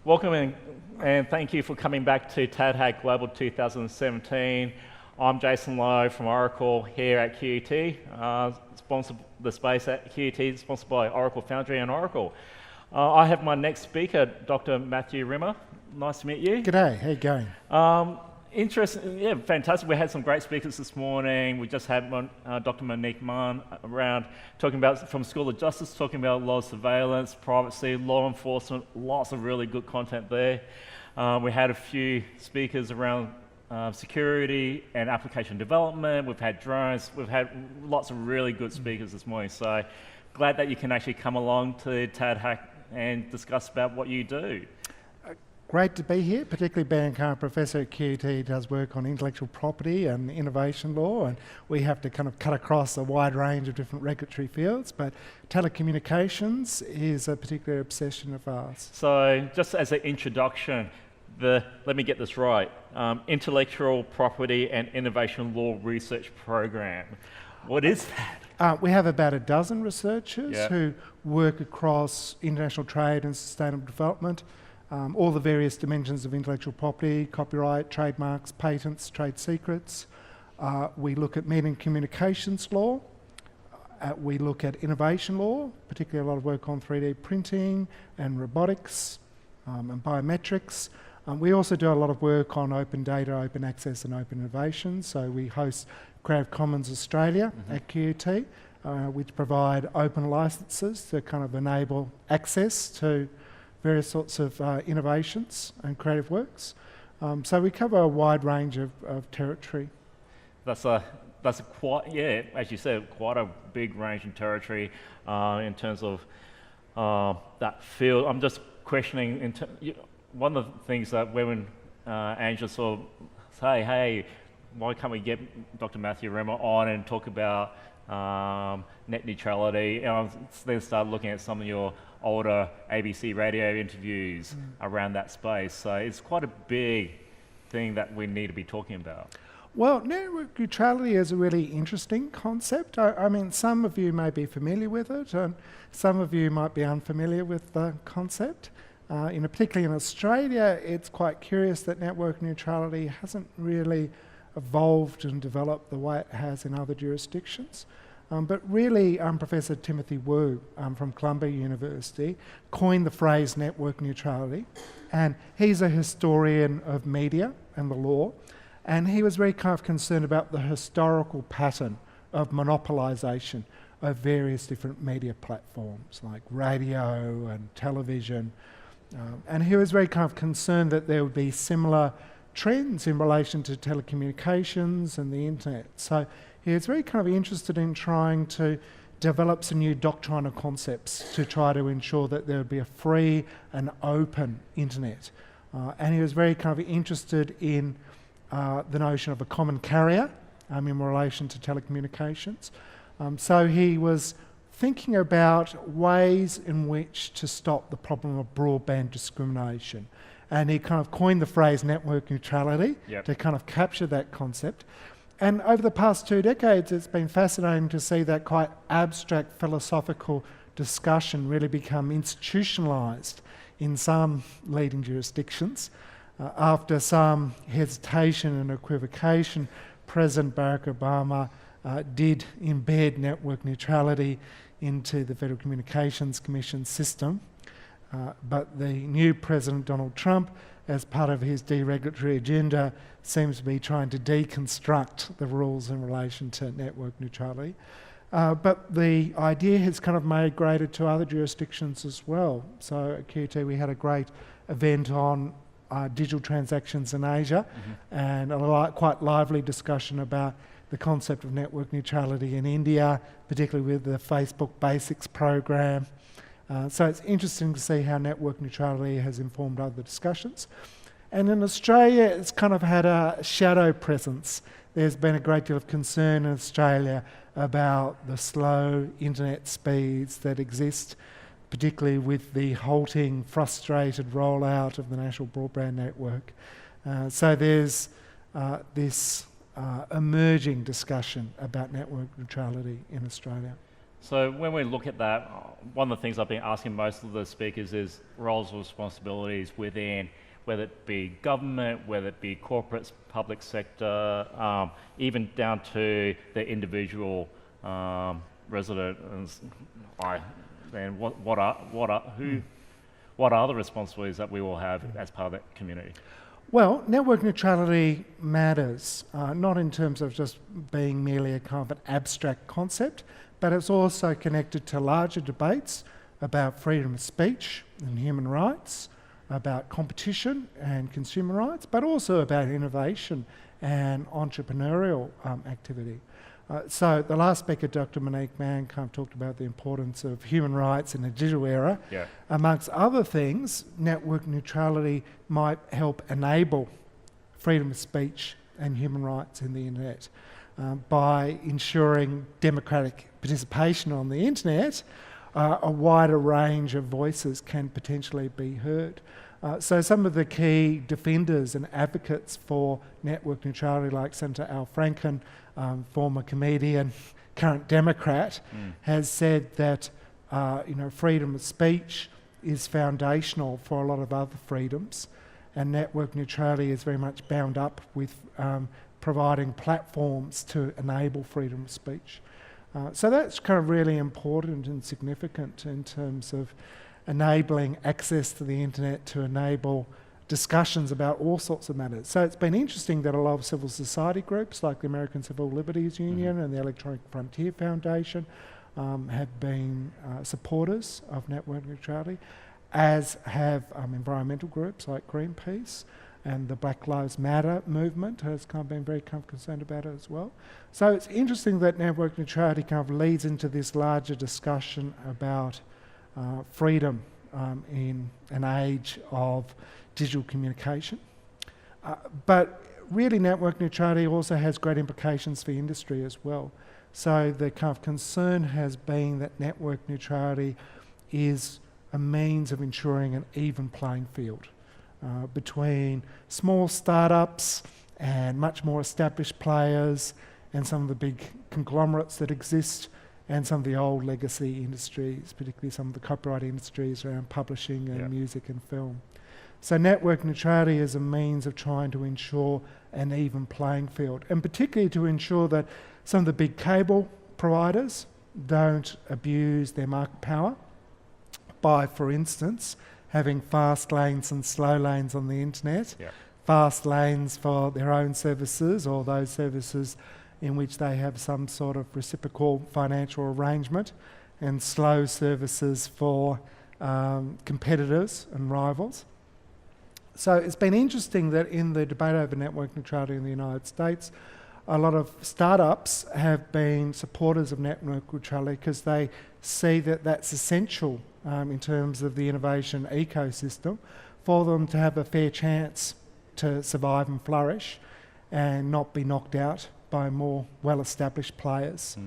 Welcome and thank you for coming back to TADHack Global 2017. I'm Jason Lowe from Oracle here at QUT. The space at QUT is sponsored by Oracle Foundry and Oracle. I have my next speaker, Dr. Matthew Rimmer. Nice to meet you. G'day, how you going? Interesting, yeah, fantastic. We had some great speakers this morning. We just had Dr. Monique Mann around talking about, from School of Justice, talking about law surveillance, privacy, law enforcement, lots of really good content there. We had a few speakers around security and application development. We've had drones. We've had lots of really good speakers this morning. So glad that you can actually come along to TADHack and discuss about what you do. Great to be here, particularly being a professor at QUT who does work on intellectual property and innovation law, and we have to kind of cut across a wide range of different regulatory fields, but telecommunications is a particular obsession of ours. So just as an introduction, let me get this right, Intellectual Property and Innovation Law Research Program. What is that? We have about a dozen researchers who work across international trade and sustainable development, all the various dimensions of intellectual property, copyright, trademarks, patents, trade secrets. We look at media and communications law. We look at innovation law, particularly a lot of work on 3D printing and robotics and biometrics. We also do a lot of work on open data, open access and open innovation. So we host Creative Commons Australia at QUT, which provide open licenses to kind of enable access to various sorts of innovations and creative works. So we cover a wide range of territory. That's quite, yeah, as you said, quite a big range in territory in terms of that field. I'm just questioning, one of the things that when Angela sort of say, hey, why can't we get Dr. Matthew Rimmer on and talk about net neutrality, and then start looking at some of your older ABC radio interviews around that space. So it's quite a big thing that we need to be talking about. Well, network neutrality is a really interesting concept. I mean, some of you may be familiar with it, and some of you might be unfamiliar with the concept. Particularly in Australia, it's quite curious that network neutrality hasn't really evolved and developed the way it has in other jurisdictions. But really, Professor Timothy Wu from Columbia University coined the phrase network neutrality, and he's a historian of media and the law, and he was very kind of concerned about the historical pattern of monopolisation of various different media platforms like radio and television, and he was very kind of concerned that there would be similar trends in relation to telecommunications and the internet. So he was very kind of interested in trying to develop some new doctrinal concepts to try to ensure that there would be a free and open internet. And he was very kind of interested in the notion of a common carrier in relation to telecommunications. So he was thinking about ways in which to stop the problem of broadband discrimination. And he kind of coined the phrase network neutrality to kind of capture that concept. And over the past 2 decades, it's been fascinating to see that quite abstract philosophical discussion really become institutionalised in some leading jurisdictions. After some hesitation and equivocation, President Barack Obama did embed network neutrality into the Federal Communications Commission system. But the new President Donald Trump, as part of his deregulatory agenda, seems to be trying to deconstruct the rules in relation to network neutrality. But the idea has kind of migrated to other jurisdictions as well. So at QUT we had a great event on digital transactions in Asia, and a quite lively discussion about the concept of network neutrality in India, particularly with the Facebook Basics program. So it's interesting to see how network neutrality has informed other discussions. And in Australia, it's kind of had a shadow presence. There's been a great deal of concern in Australia about the slow internet speeds that exist, particularly with the halting, frustrated rollout of the National Broadband Network. So there's this emerging discussion about network neutrality in Australia. So when we look at that, one of the things I've been asking most of the speakers is roles and responsibilities within, whether it be government, whether it be corporates, public sector, even down to the individual resident. And what are the responsibilities that we will have as part of that community? Well, network neutrality matters, not in terms of just being merely a kind of an abstract concept, but it's also connected to larger debates about freedom of speech and human rights, about competition and consumer rights, but also about innovation and entrepreneurial activity. So the last speaker, Dr. Monique Mann, kind of talked about the importance of human rights in the digital era. Yeah. Amongst other things, network neutrality might help enable freedom of speech and human rights in the internet by ensuring democratic participation on the internet. A wider range of voices can potentially be heard. So some of the key defenders and advocates for network neutrality, like Senator Al Franken, former comedian, current Democrat, has said that freedom of speech is foundational for a lot of other freedoms, and network neutrality is very much bound up with providing platforms to enable freedom of speech. So that's kind of really important and significant in terms of enabling access to the internet to enable discussions about all sorts of matters. So it's been interesting that a lot of civil society groups like the American Civil Liberties Union and the Electronic Frontier Foundation have been supporters of network neutrality, as have environmental groups like Greenpeace, and the Black Lives Matter movement has kind of been very kind of concerned about it as well. So it's interesting that network neutrality kind of leads into this larger discussion about freedom in an age of digital communication. But really network neutrality also has great implications for industry as well. So the kind of concern has been that network neutrality is a means of ensuring an even playing field between small startups and much more established players and some of the big conglomerates that exist, and some of the old legacy industries, particularly some of the copyright industries around publishing and music and film. So network neutrality is a means of trying to ensure an even playing field, and particularly to ensure that some of the big cable providers don't abuse their market power by, for instance, having fast lanes and slow lanes on the internet, fast lanes for their own services or those services in which they have some sort of reciprocal financial arrangement, and slow services for competitors and rivals. So it's been interesting that in the debate over network neutrality in the United States, a lot of startups have been supporters of network neutrality because they see that that's essential in terms of the innovation ecosystem for them to have a fair chance to survive and flourish and not be knocked out by more well-established players.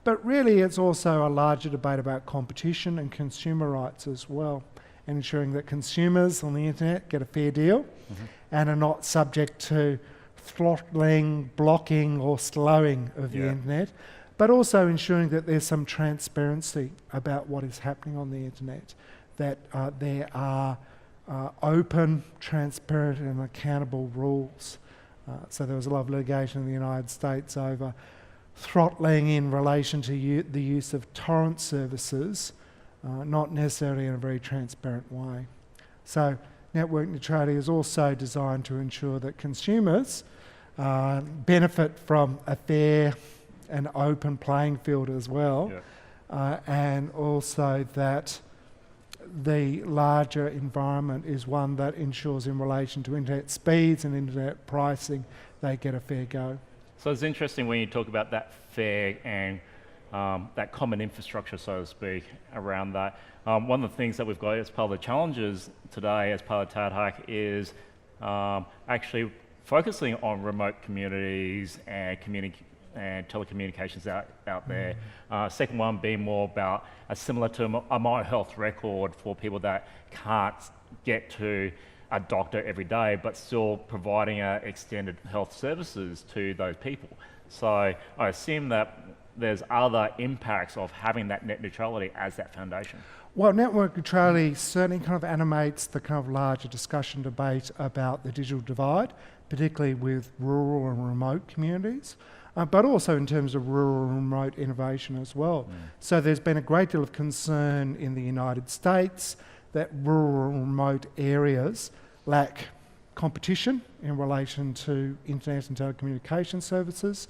But really it's also a larger debate about competition and consumer rights as well, and ensuring that consumers on the internet get a fair deal and are not subject to throttling, blocking or slowing of the internet, but also ensuring that there's some transparency about what is happening on the internet, that there are open, transparent and accountable rules. So there was a lot of litigation in the United States over throttling in relation to the use of torrent services, not necessarily in a very transparent way. So network neutrality is also designed to ensure that consumers benefit from a fair and open playing field as well, and also that the larger environment is one that ensures in relation to internet speeds and internet pricing, they get a fair go. So it's interesting when you talk about that fair and that common infrastructure, so to speak, around that. One of the things that we've got as part of the challenges today as part of TADHack is actually focusing on remote communities and telecommunications out there. Second one being more about similar to a My Health record for people that can't get to a doctor every day, but still providing extended health services to those people. So I assume that there's other impacts of having that net neutrality as that foundation? Well, network neutrality certainly kind of animates the kind of larger discussion debate about the digital divide, particularly with rural and remote communities, but also in terms of rural and remote innovation as well. So there's been a great deal of concern in the United States that rural and remote areas lack competition in relation to internet and telecommunication services,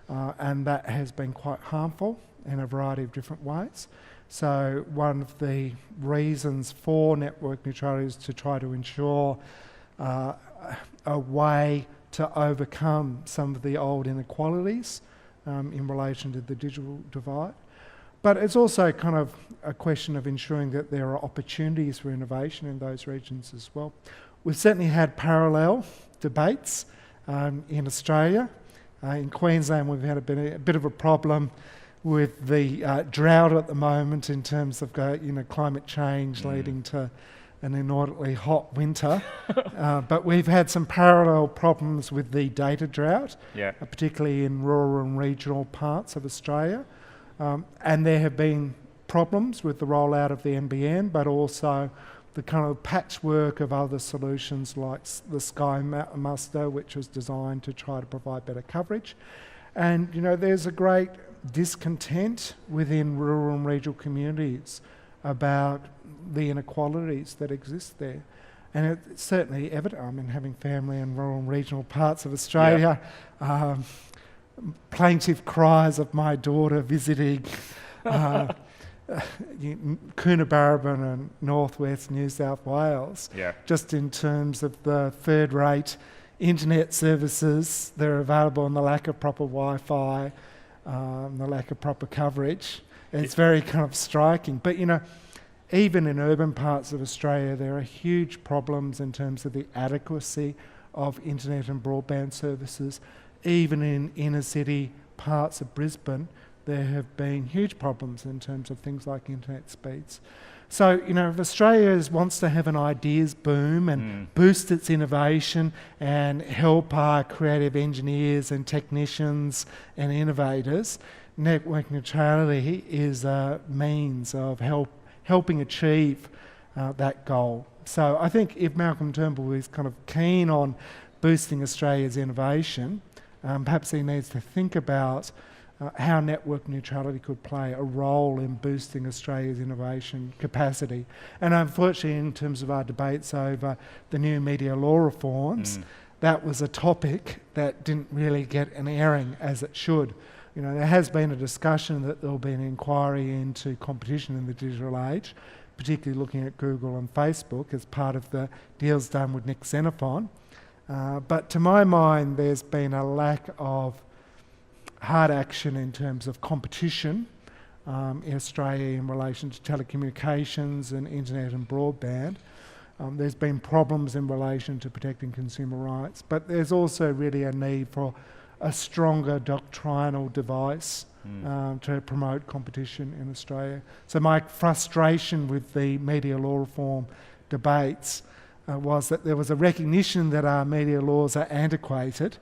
and that has been quite harmful in a variety of different ways. So one of the reasons for network neutrality is to try to ensure a way to overcome some of the old inequalities in relation to the digital divide. But it's also kind of a question of ensuring that there are opportunities for innovation in those regions as well. We've certainly had parallel debates in Australia. In Queensland, we've had a bit of a problem with the drought at the moment in terms of climate change leading to an inordinately hot winter. But we've had some parallel problems with the data drought, particularly in rural and regional parts of Australia. And there have been problems with the rollout of the NBN, but also the kind of patchwork of other solutions like the Sky Muster, which was designed to try to provide better coverage. And there's a great discontent within rural and regional communities about the inequalities that exist there. And it's certainly evident. I mean, having family in rural and regional parts of Australia, plaintive cries of my daughter visiting Coonabarabran and northwest New South Wales, just in terms of the third-rate internet services that are available and the lack of proper Wi-Fi, the lack of proper coverage. It's very kind of striking. But even in urban parts of Australia, there are huge problems in terms of the adequacy of internet and broadband services. Even in inner city parts of Brisbane, there have been huge problems in terms of things like internet speeds. So, if Australia wants to have an ideas boom and boost its innovation and help our creative engineers and technicians and innovators, network neutrality is a means of helping achieve that goal. So I think if Malcolm Turnbull is kind of keen on boosting Australia's innovation, perhaps he needs to think about how network neutrality could play a role in boosting Australia's innovation capacity. And unfortunately, in terms of our debates over the new media law reforms, that was a topic that didn't really get an airing as it should. There has been a discussion that there'll be an inquiry into competition in the digital age, particularly looking at Google and Facebook as part of the deals done with Nick Xenophon. But to my mind, there's been a lack of hard action in terms of competition in Australia in relation to telecommunications and internet and broadband. There's been problems in relation to protecting consumer rights, but there's also really a need for a stronger doctrinal device to promote competition in Australia. So my frustration with the media law reform debates was that there was a recognition that our media laws are antiquated,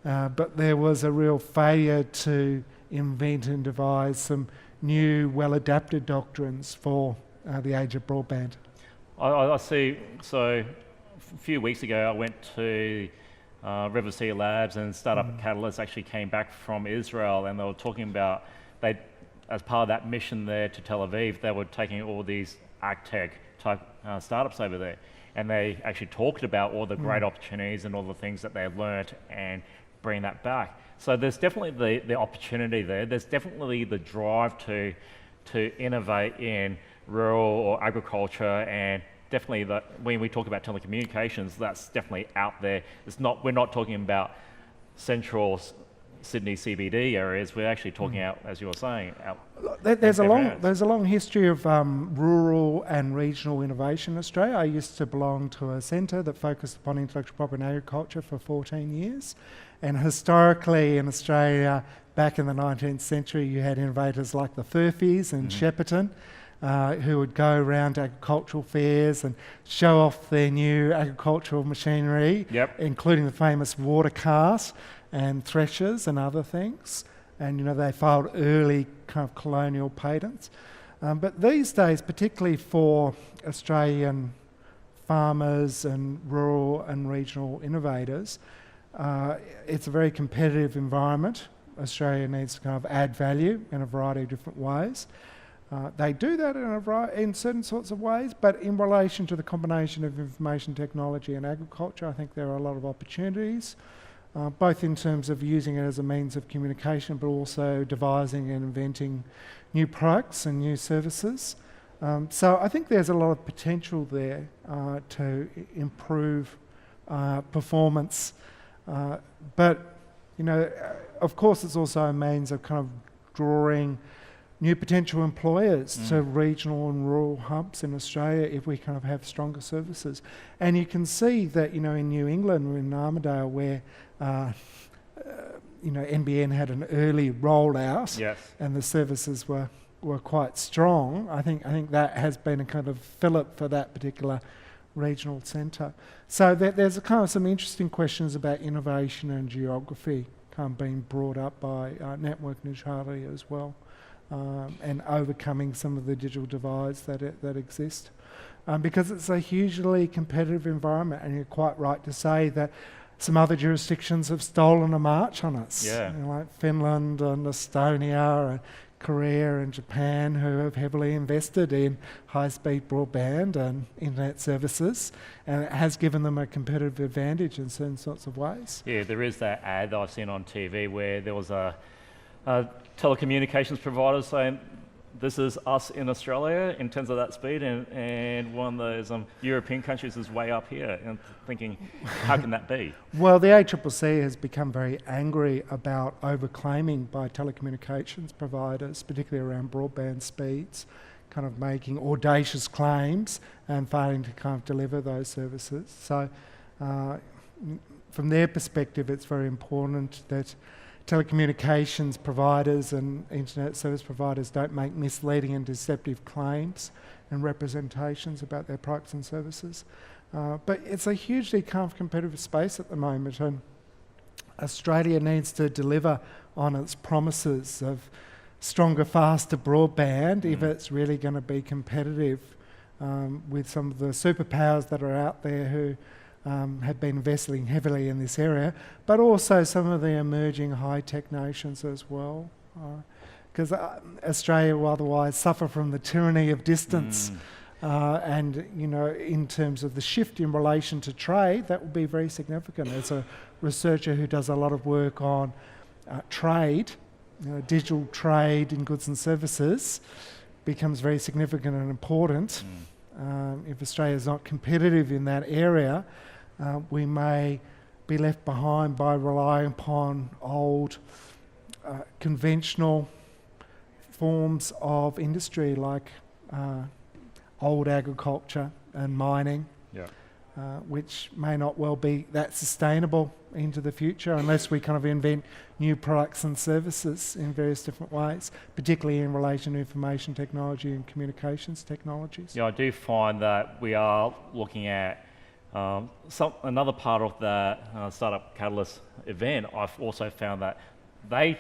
but there was a real failure to invent and devise some new, well-adapted doctrines for the age of broadband. I see. So a few weeks ago, I went to River Sea Labs, and Startup Catalyst actually came back from Israel, and they were talking about, as part of that mission there to Tel Aviv, they were taking all these AgTech type startups over there, and they actually talked about all the great opportunities and all the things that they've learned and bring that back. So there's definitely the opportunity there. There's definitely the drive to innovate in rural or agriculture, and definitely when we talk about telecommunications, that's definitely out there. We're not talking about central Sydney CBD areas. We're actually talking out, as you were saying, out. There's a long history of rural and regional innovation in Australia. I used to belong to a centre that focused upon intellectual property and agriculture for 14 years. And historically in Australia, back in the 19th century, you had innovators like the Furphys in Shepparton, who would go around to agricultural fairs and show off their new agricultural machinery, including the famous water cart and threshers and other things. and they filed early kind of colonial patents. But these days, particularly for Australian farmers and rural and regional innovators, it's a very competitive environment. Australia needs to kind of add value in a variety of different ways. They do that in certain sorts of ways, but in relation to the combination of information technology and agriculture, I think there are a lot of opportunities, both in terms of using it as a means of communication, but also devising and inventing new products and new services. So I think there's a lot of potential there to improve performance. But, of course, it's also a means of kind of drawing new potential employers to regional and rural hubs in Australia if we kind of have stronger services. And you can see that, in New England, in Armidale, where, NBN had an early rollout, Yes. and the services were quite strong. I think that has been a kind of fillip for that particular regional centre. So there's a kind of some interesting questions about innovation and geography kind of being brought up by network neutrality as well, and overcoming some of the digital divides that exist. Because it's a hugely competitive environment, and you're quite right to say that some other jurisdictions have stolen a march on us, Yeah. like Finland and Estonia and Korea and Japan, who have heavily invested in high-speed broadband and internet services, and it has given them a competitive advantage in certain sorts of ways. Yeah, there is that ad that I've seen on TV where there was a telecommunications provider saying, this is us in Australia in terms of that speed, and one of those European countries is way up here, and thinking, how can that be? Well, the ACCC has become very angry about overclaiming by telecommunications providers, particularly around broadband speeds, kind of making audacious claims and failing to kind of deliver those services. So from their perspective, it's very important that telecommunications providers and internet service providers don't make misleading and deceptive claims and representations about their products and services. But it's a hugely kind of competitive space at the moment, and Australia needs to deliver on its promises of stronger, faster broadband if it's really going to be competitive with some of the superpowers that are out there who have been investing heavily in this area, but also some of the emerging high-tech nations as well. Because Australia will otherwise suffer from the tyranny of distance. And, in terms of the shift in relation to trade, that will be very significant. As a researcher who does a lot of work on trade, digital trade in goods and services becomes very significant and important. If Australia is not competitive in that area, we may be left behind by relying upon old conventional forms of industry like old agriculture and mining, which may not well be that sustainable into the future unless we kind of invent new products and services in various different ways, particularly in relation to information technology and communications technologies. Yeah, I do find that we are looking at another part of the Startup Catalyst event. I've also found that they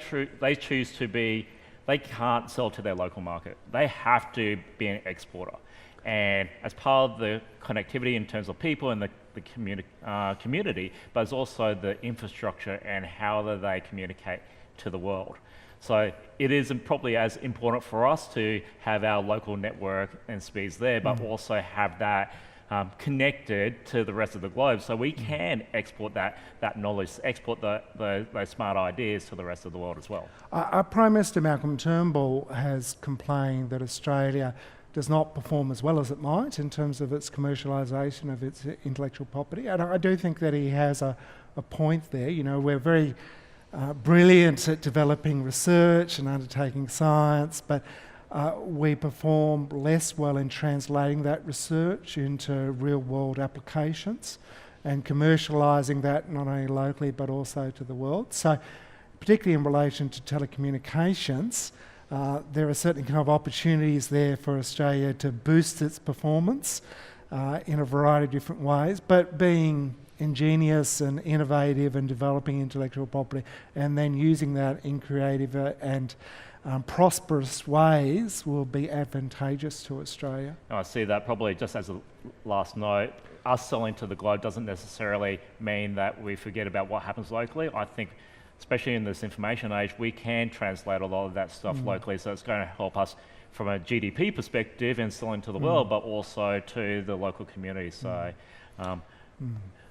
choose to be, they can't sell to their local market. They have to be an exporter. And as part of the connectivity in terms of people and the community, but it's also the infrastructure and how do they communicate to the world. So it is probably as important for us to have our local network and speeds there, but also have that connected to the rest of the globe, so we can export that knowledge, export those smart ideas to the rest of the world as well. Our Prime Minister Malcolm Turnbull has complained that Australia does not perform as well as it might in terms of its commercialisation of its intellectual property, and I do think that he has a point there. We're very brilliant at developing research and undertaking science, but we perform less well in translating that research into real-world applications and commercialising that not only locally but also to the world. So, particularly in relation to telecommunications, there are certainly kind of opportunities there for Australia to boost its performance in a variety of different ways, but being ingenious and innovative and developing intellectual property, and then using that in creative and prosperous ways will be advantageous to Australia. I see that. Probably just as a last note, us selling to the globe doesn't necessarily mean that we forget about what happens locally. I think, especially in this information age, we can translate a lot of that stuff locally, so it's going to help us from a GDP perspective and selling to the world, but also to the local community. So,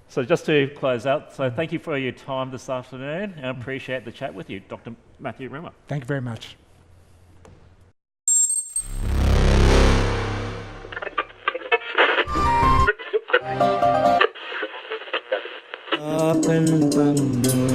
so just to close out, so thank you for your time this afternoon, and I appreciate the chat with you, Dr. Matthew Rimmer. Thank you very much. Up and